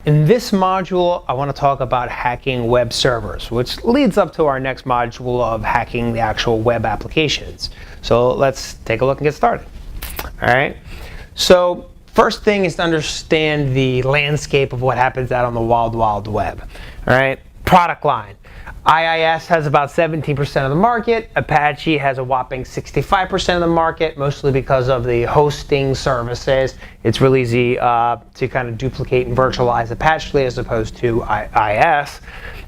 In this module, I want to talk about hacking web servers, which leads up to our next module of hacking the actual web applications. So let's take a look and get started. All right. So first thing is to understand the landscape of what happens out on the wild, wild web. All right. Product line. IIS has about 17% of the market. Apache has a whopping 65% of the market, mostly because of the hosting services. It's really easy to kind of duplicate and virtualize Apache as opposed to IIS.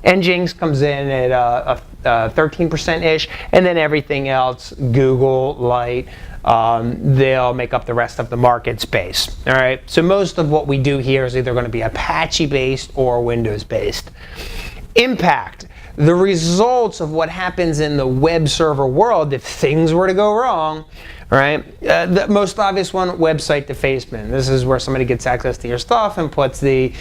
Nginx comes in at 13%-ish, and then everything else, Google, Light, they'll make up the rest of the market space. All right. So most of what we do here is either going to be Apache-based or Windows-based. Impact. The results of what happens in the web server world if things were to go wrong, right? The most obvious one, website defacement. This is where somebody gets access to your stuff and puts the,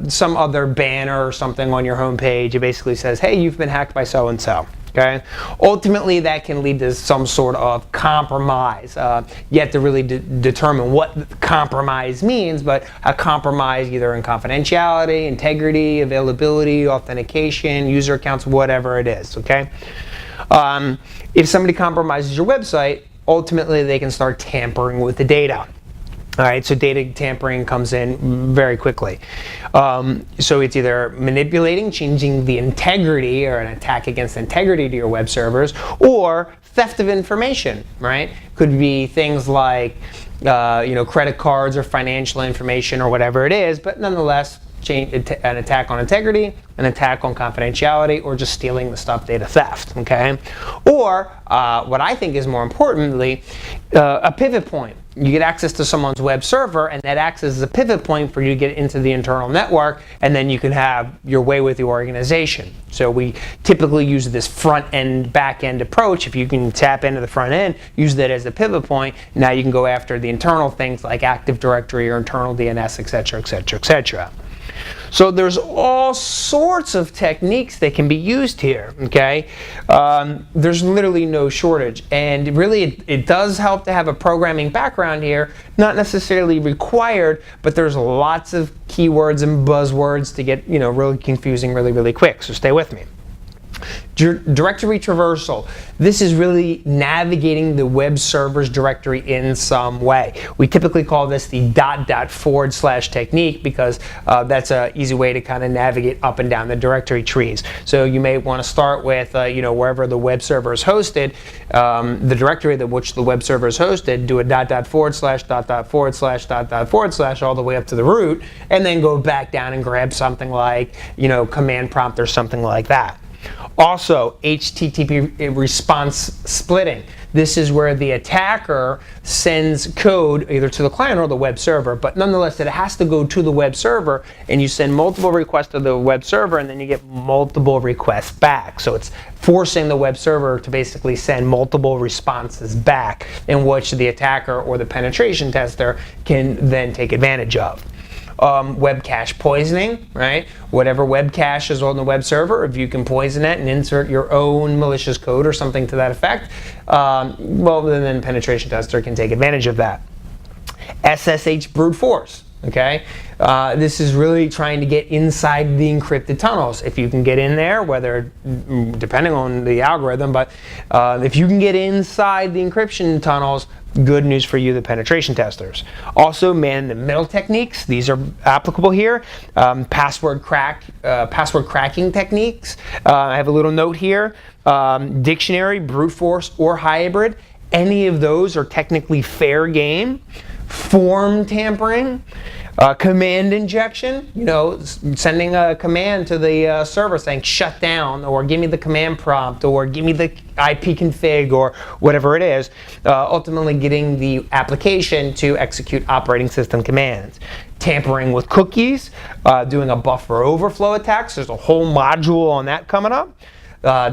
some other banner or something on your homepage. It basically says, hey, you've been hacked by so-and-so. Okay. Ultimately, that can lead to some sort of compromise. You have to really determine what compromise means, but a compromise either in confidentiality, integrity, availability, authentication, user accounts, whatever it is. Okay. If somebody compromises your website, ultimately they can start tampering with the data. All right, so data tampering comes in very quickly. So it's either manipulating, changing the integrity or an attack against integrity to your web servers, or theft of information, right? Could be things like, credit cards or financial information or whatever it is, but nonetheless, an attack on integrity, an attack on confidentiality, or just stealing the stuff, data theft, okay? Or, what I think is more importantly, a pivot point. You get access to someone's web server, and that acts as a pivot point for you to get into the internal network, and then you can have your way with the organization. So we typically use this front-end, back-end approach. If you can tap into the front end, use that as a pivot point, now you can go after the internal things like Active Directory or internal DNS, etc., etc., etc. So there's all sorts of techniques that can be used here, okay? There's literally no shortage. And really, it does help to have a programming background here, not necessarily required, but there's lots of keywords and buzzwords to get, really confusing really, really quick. So stay with me. Directory traversal. This is really navigating the web server's directory in some way. We typically call this the ... technique because that's an easy way to kind of navigate up and down the directory trees. So you may want to start with, wherever the web server is hosted, the directory that which the web server is hosted, do a ... all the way up to the root, and then go back down and grab something like, command prompt or something like that. Also, HTTP response splitting. This is where the attacker sends code either to the client or the web server, but nonetheless it has to go to the web server, and you send multiple requests to the web server, and then you get multiple requests back. So it's forcing the web server to basically send multiple responses back, in which the attacker or the penetration tester can then take advantage of. Web cache poisoning, right? Whatever web cache is on the web server, if you can poison it and insert your own malicious code or something to that effect, then penetration tester can take advantage of that. SSH brute force, okay? This is really trying to get inside the encrypted tunnels. If you can get in there, whether, depending on the algorithm, but if you can get inside the encryption tunnels, good news for you, the penetration testers. Also, man-in-the-middle techniques. These are applicable here. Password cracking techniques. I have a little note here. Dictionary, brute force, or hybrid. Any of those are technically fair game. Form tampering. Command injection, sending a command to the server saying shut down, or give me the command prompt, or give me the IP config, or whatever it is, ultimately getting the application to execute operating system commands. Tampering with cookies, doing a buffer overflow attack. So there's a whole module on that coming up.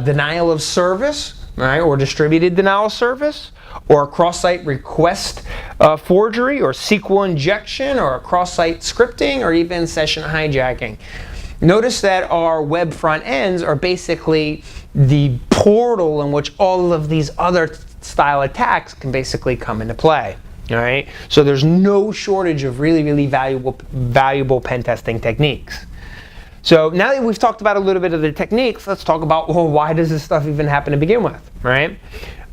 Denial of service, right, or distributed denial of service, or cross-site request forgery, or SQL injection, or cross-site scripting, or even session hijacking. Notice that our web front ends are basically the portal in which all of these other style attacks can basically come into play. All right, so there's no shortage of really valuable pen testing techniques. So now that we've talked about a little bit of the techniques, let's talk about, well, why does this stuff even happen to begin with, right?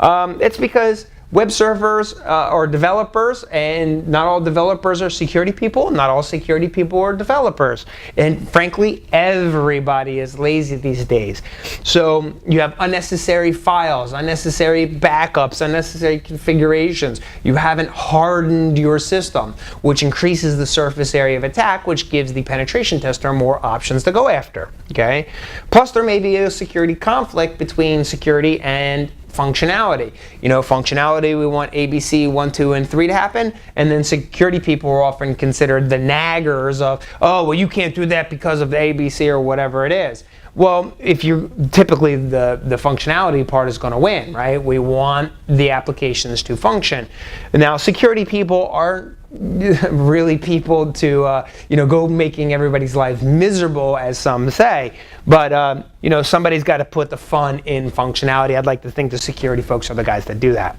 It's because web servers are developers, and not all developers are security people. Not all security people are developers. And frankly, everybody is lazy these days. So you have unnecessary files, unnecessary backups, unnecessary configurations. You haven't hardened your system, which increases the surface area of attack, which gives the penetration tester more options to go after. Okay? Plus, there may be a security conflict between security and functionality. You know, functionality, we want ABC 1, 2, and 3 to happen, and then security people are often considered the naggers of, oh, well, you can't do that because of the ABC or whatever it is. Well, if you typically the functionality part is going to win, right? We want the applications to function. Now, security people aren't really people to go making everybody's life miserable, as some say, but somebody's got to put the fun in functionality. I'd like to think the security folks are the guys that do that.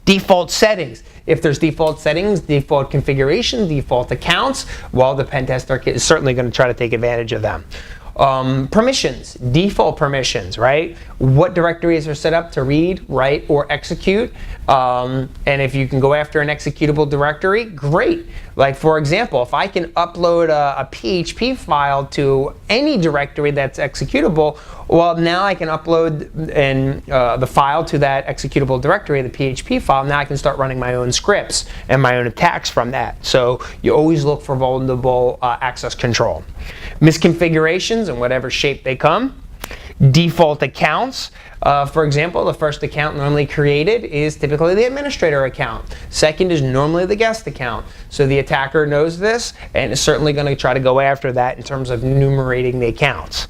Default settings. If there's default settings, default configurations, default accounts, well, the pen tester is certainly going to try to take advantage of them. Permissions, default permissions, right? What directories are set up to read, write, or execute. And if you can go after an executable directory, great. Like, for example, if I can upload a PHP file to any directory that's executable, well, now I can upload the file to that executable directory, the PHP file. Now I can start running my own scripts and my own attacks from that. So you always look for vulnerable access control. Misconfigurations in whatever shape they come. Default accounts. For example, the first account normally created is typically the administrator account. Second is normally the guest account. So the attacker knows this and is certainly going to try to go after that in terms of enumerating the accounts.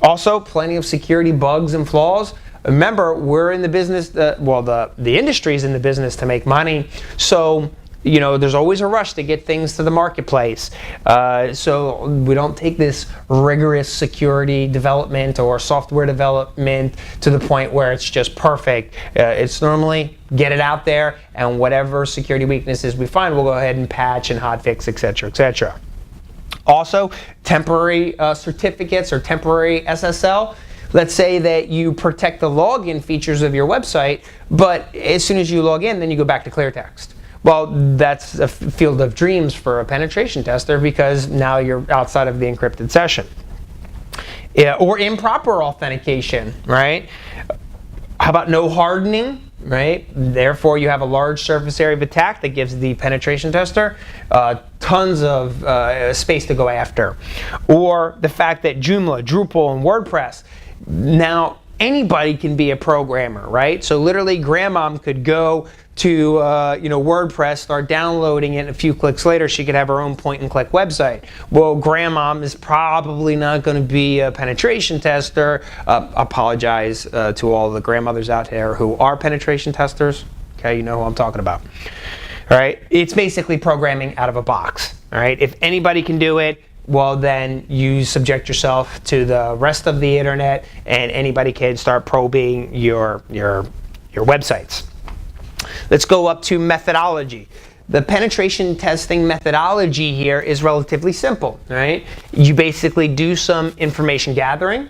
Also, plenty of security bugs and flaws. Remember, we're in the business, the industry is in the business to make money. So there's always a rush to get things to the marketplace. So we don't take this rigorous security development or software development to the point where it's just perfect. It's normally get it out there, and whatever security weaknesses we find, we'll go ahead and patch and hotfix, etc., etc. Also, temporary certificates or temporary SSL. Let's say that you protect the login features of your website, but as soon as you log in, then you go back to clear text. Well, that's a field of dreams for a penetration tester, because now you're outside of the encrypted session. Or improper authentication, right? How about no hardening, right? Therefore, you have a large surface area of attack that gives the penetration tester tons of space to go after. Or the fact that Joomla, Drupal, and WordPress, now anybody can be a programmer, right? So literally, grandmom could go to WordPress, start downloading it, and a few clicks later she could have her own point-and-click website. Well, grandmom is probably not going to be a penetration tester. Apologize to all the grandmothers out there who are penetration testers. Okay, you know who I'm talking about. All right, it's basically programming out of a box. All right, if anybody can do it, well, then you subject yourself to the rest of the internet, and anybody can start probing your websites. Let's go up to methodology. The penetration testing methodology here is relatively simple, right? You basically do some information gathering.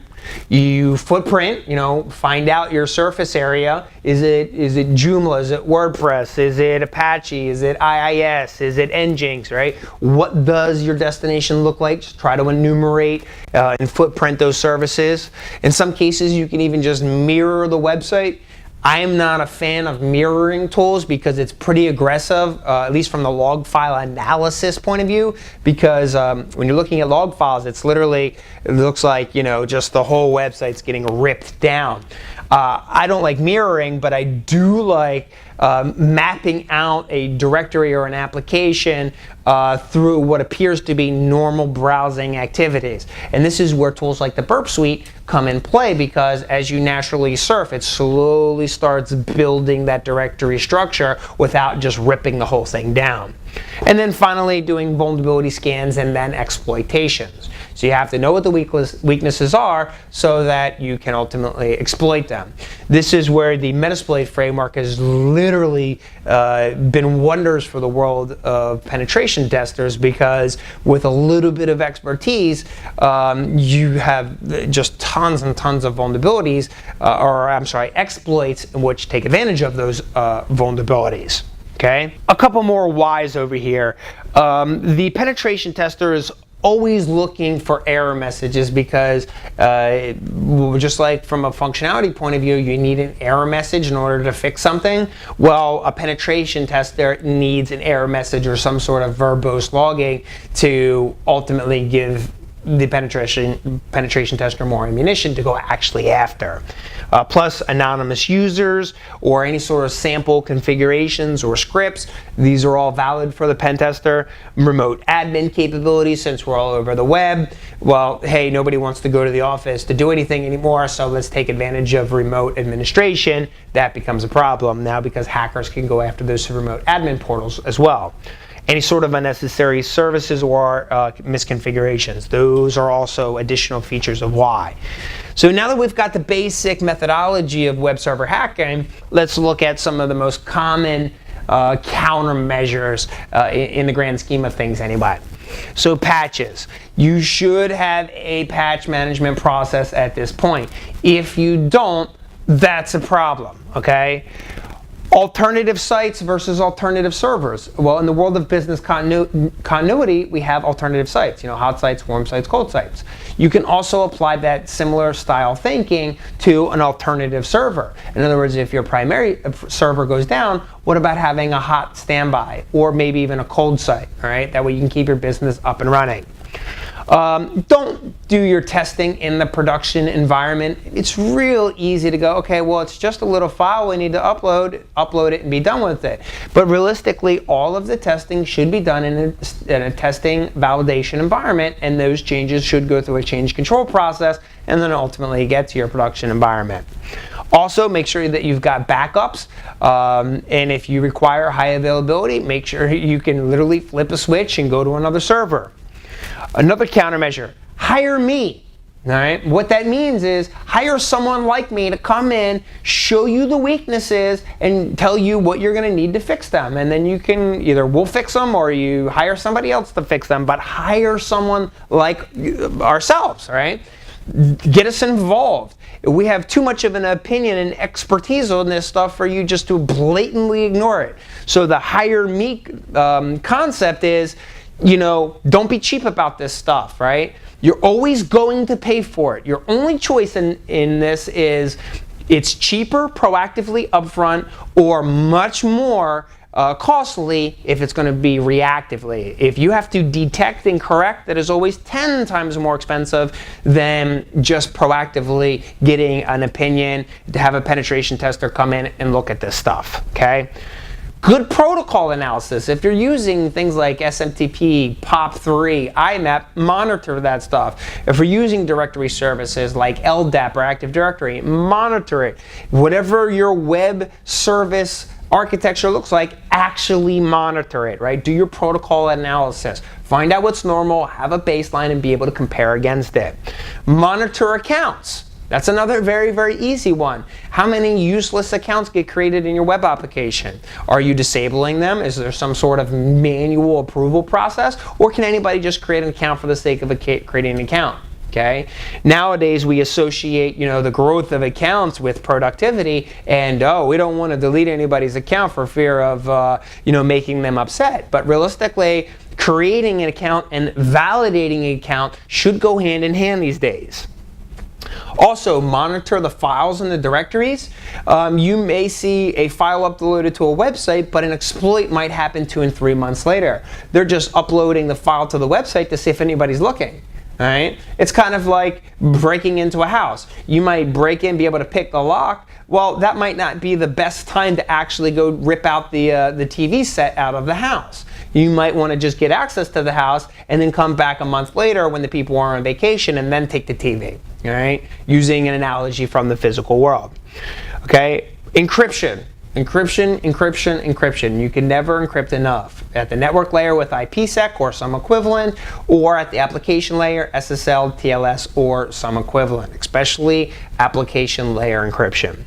You footprint, find out your surface area. Is it Joomla? Is it WordPress? Is it Apache? Is it IIS? Is it Nginx, right? What does your destination look like? Just try to enumerate and footprint those services. In some cases, you can even just mirror the website. I am not a fan of mirroring tools because it's pretty aggressive, at least from the log file analysis point of view, because when you're looking at log files, it looks like, just the whole website's getting ripped down. I don't like mirroring, but I do like mapping out a directory or an application through what appears to be normal browsing activities. And this is where tools like the Burp Suite come in play, because as you naturally surf, it slowly starts building that directory structure without just ripping the whole thing down. And then finally, doing vulnerability scans and then exploitations. So you have to know what the weaknesses are so that you can ultimately exploit them. This is where the Metasploit framework has literally been wonders for the world of penetration testers, because with a little bit of expertise, you have just tons and tons of vulnerabilities, exploits in which take advantage of those vulnerabilities. Okay, a couple more whys over here. The penetration tester is always looking for error messages because just like from a functionality point of view, you need an error message in order to fix something. Well, a penetration tester needs an error message or some sort of verbose logging to ultimately give the penetration tester more ammunition to go actually after. Plus anonymous users or any sort of sample configurations or scripts, these are all valid for the pen tester. Remote admin capabilities, since we're all over the web. Well, hey, nobody wants to go to the office to do anything anymore, so let's take advantage of remote administration. That becomes a problem now because hackers can go after those remote admin portals as well. Any sort of unnecessary services or misconfigurations. Those are also additional features of why. So now that we've got the basic methodology of web server hacking, let's look at some of the most common countermeasures in the grand scheme of things anyway. So patches. You should have a patch management process at this point. If you don't, that's a problem, okay? Alternative sites versus alternative servers. Well, in the world of business continuity, we have alternative sites, hot sites, warm sites, cold sites. You can also apply that similar style thinking to an alternative server. In other words, if your primary server goes down, what about having a hot standby or maybe even a cold site, all right? That way you can keep your business up and running. Don't do your testing in the production environment. It's real easy to go, okay, well, it's just a little file we need to upload it and be done with it. But realistically, all of the testing should be done in a testing validation environment, and those changes should go through a change control process and then ultimately get to your production environment. Also, make sure that you've got backups, and if you require high availability, make sure you can literally flip a switch and go to another server. Another countermeasure, hire me. All right? What that means is hire someone like me to come in, show you the weaknesses, and tell you what you're going to need to fix them. And then you can we'll fix them or you hire somebody else to fix them, but hire someone like ourselves, all right? Get us involved. We have too much of an opinion and expertise on this stuff for you just to blatantly ignore it. So the hire me concept is, don't be cheap about this stuff, right? You're always going to pay for it. Your only choice in this is it's cheaper proactively upfront or much more costly if it's going to be reactively. If you have to detect and correct, that is always 10 times more expensive than just proactively getting an opinion to have a penetration tester come in and look at this stuff, okay? Good protocol analysis. If you're using things like SMTP, POP3, IMAP, monitor that stuff. If you're using directory services like LDAP or Active Directory, monitor it. Whatever your web service architecture looks like, actually monitor it, right? Do your protocol analysis. Find out what's normal, have a baseline, and be able to compare against it. Monitor accounts. That's another very, very easy one. How many useless accounts get created in your web application? Are you disabling them? Is there some sort of manual approval process? Or can anybody just create an account for the sake of creating an account? Okay. Nowadays, we associate, the growth of accounts with productivity, and we don't want to delete anybody's account for fear of, making them upset. But realistically, creating an account and validating an account should go hand in hand these days. Also, monitor the files in the directories. You may see a file uploaded to a website, but an exploit might happen 2 and 3 months later. They're just uploading the file to the website to see if anybody's looking. All right? It's kind of like breaking into a house. You might break in, be able to pick the lock. Well, that might not be the best time to actually go rip out the TV set out of the house. You might want to just get access to the house and then come back a month later when the people are on vacation and then take the TV, all right? Using an analogy from the physical world. Okay, encryption. Encryption, encryption, encryption. You can never encrypt enough. At the network layer with IPsec or some equivalent, or at the application layer, SSL, TLS, or some equivalent, especially application layer encryption.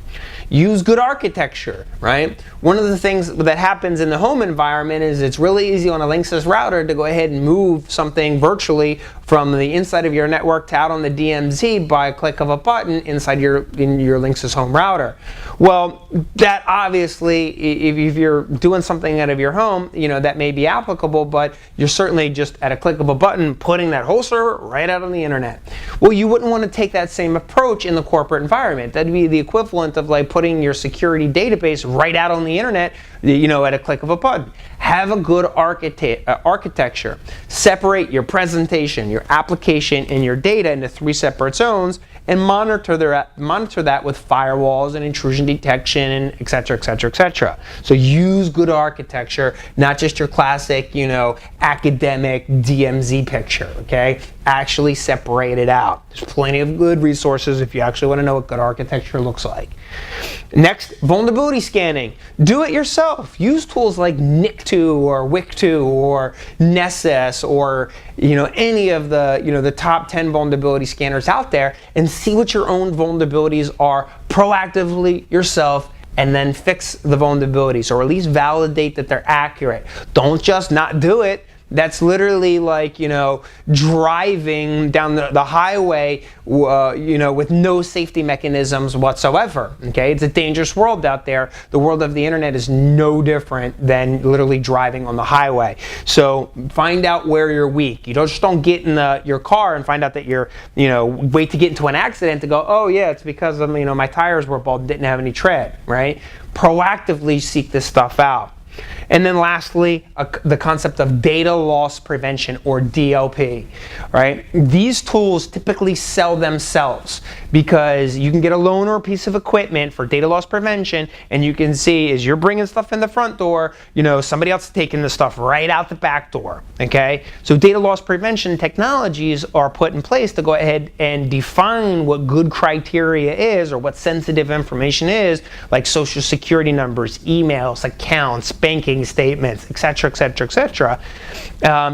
Use good architecture, right? One of the things that happens in the home environment is it's really easy on a Linksys router to go ahead and move something virtually from the inside of your network to out on the DMZ by a click of a button inside in your Linksys home router. Well, that obviously, if you're doing something out of your home, that may be applicable, but you're certainly just at a click of a button putting that whole server right out on the internet. Well, you wouldn't want to take that same approach in the corporate environment. That'd be the equivalent of like putting your security database right out on the internet, at a click of a button. Have a good architecture. Separate your presentation, your application, and your data into 3 separate zones, and monitor that with firewalls and intrusion detection, and et cetera, et cetera, et cetera. So use good architecture, not just your classic, academic DMZ picture, okay? Actually separate it out. There's plenty of good resources if you actually want to know what good architecture looks like. Next, vulnerability scanning. Do it yourself. Use tools like NIC2 or WIC2 or Nessus or any of the top 10 vulnerability scanners out there, and see what your own vulnerabilities are proactively yourself, and then fix the vulnerabilities, or at least validate that they're accurate. Don't just not do it. That's literally like, driving down the highway, with no safety mechanisms whatsoever, okay? It's a dangerous world out there. The world of the internet is no different than literally driving on the highway. So find out where you're weak. You just don't get in your car and find out that you're, wait to get into an accident to go, oh yeah, it's because of, my tires were bald and didn't have any tread, right? Proactively seek this stuff out. And then lastly, the concept of data loss prevention, or DLP, right? These tools typically sell themselves because you can get a loan or a piece of equipment for data loss prevention, and you can see as you're bringing stuff in the front door, somebody else is taking the stuff right out the back door, okay? So data loss prevention technologies are put in place to go ahead and define what good criteria is, or what sensitive information is, like social security numbers, emails, accounts, banking statements, et cetera, et cetera, et cetera,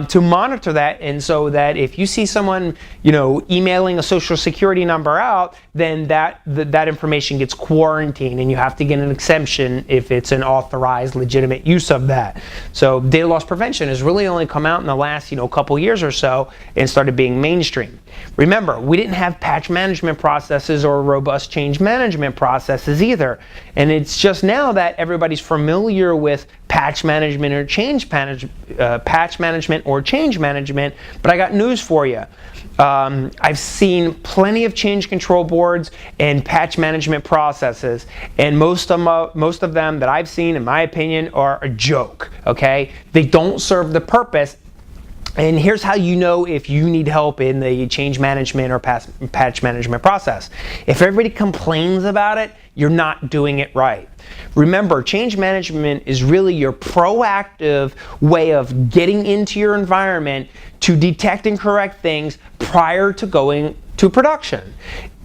to monitor that, and so that if you see someone, emailing a social security number out, then that information gets quarantined, and you have to get an exemption if it's an authorized, legitimate use of that. So data loss prevention has really only come out in the last, couple years or so, and started being mainstream. Remember, we didn't have patch management processes or robust change management processes either, and it's just now that everybody's familiar with patch management or change management, but I got news for you. I've seen plenty of change control boards and patch management processes, and most of them that I've seen, in my opinion, are a joke, okay? They don't serve the purpose. And here's how you know if you need help in the change management or patch management process. If everybody complains about it, you're not doing it right. Remember, change management is really your proactive way of getting into your environment to detect and correct things prior to going to production.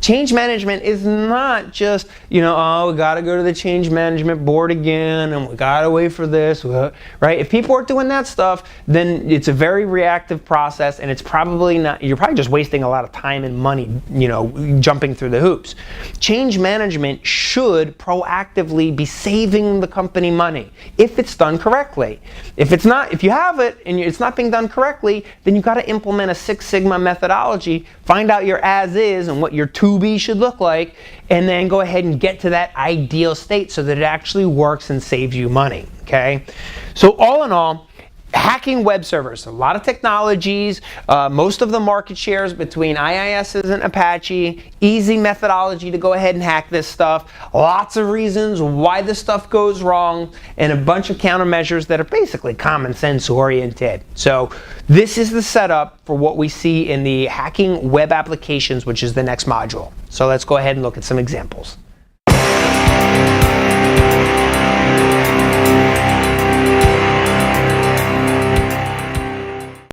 Change management is not just, oh, we got to go to the change management board again, and we got to wait for this, right? If people are doing that stuff, then it's a very reactive process, and it's probably not, you're probably just wasting a lot of time and money, jumping through the hoops. Change management should proactively be saving the company money if it's done correctly. If you have it and it's not being done correctly, then you've got to implement a Six Sigma methodology, find out your as is and what your to be should look like, and then go ahead and get to that ideal state so that it actually works and saves you money, okay? So all in all, hacking web servers, a lot of technologies, most of the market shares between IISs and Apache, easy methodology to go ahead and hack this stuff, lots of reasons why this stuff goes wrong, and a bunch of countermeasures that are basically common sense oriented. So this is the setup for what we see in the hacking web applications, which is the next module. So let's go ahead and look at some examples.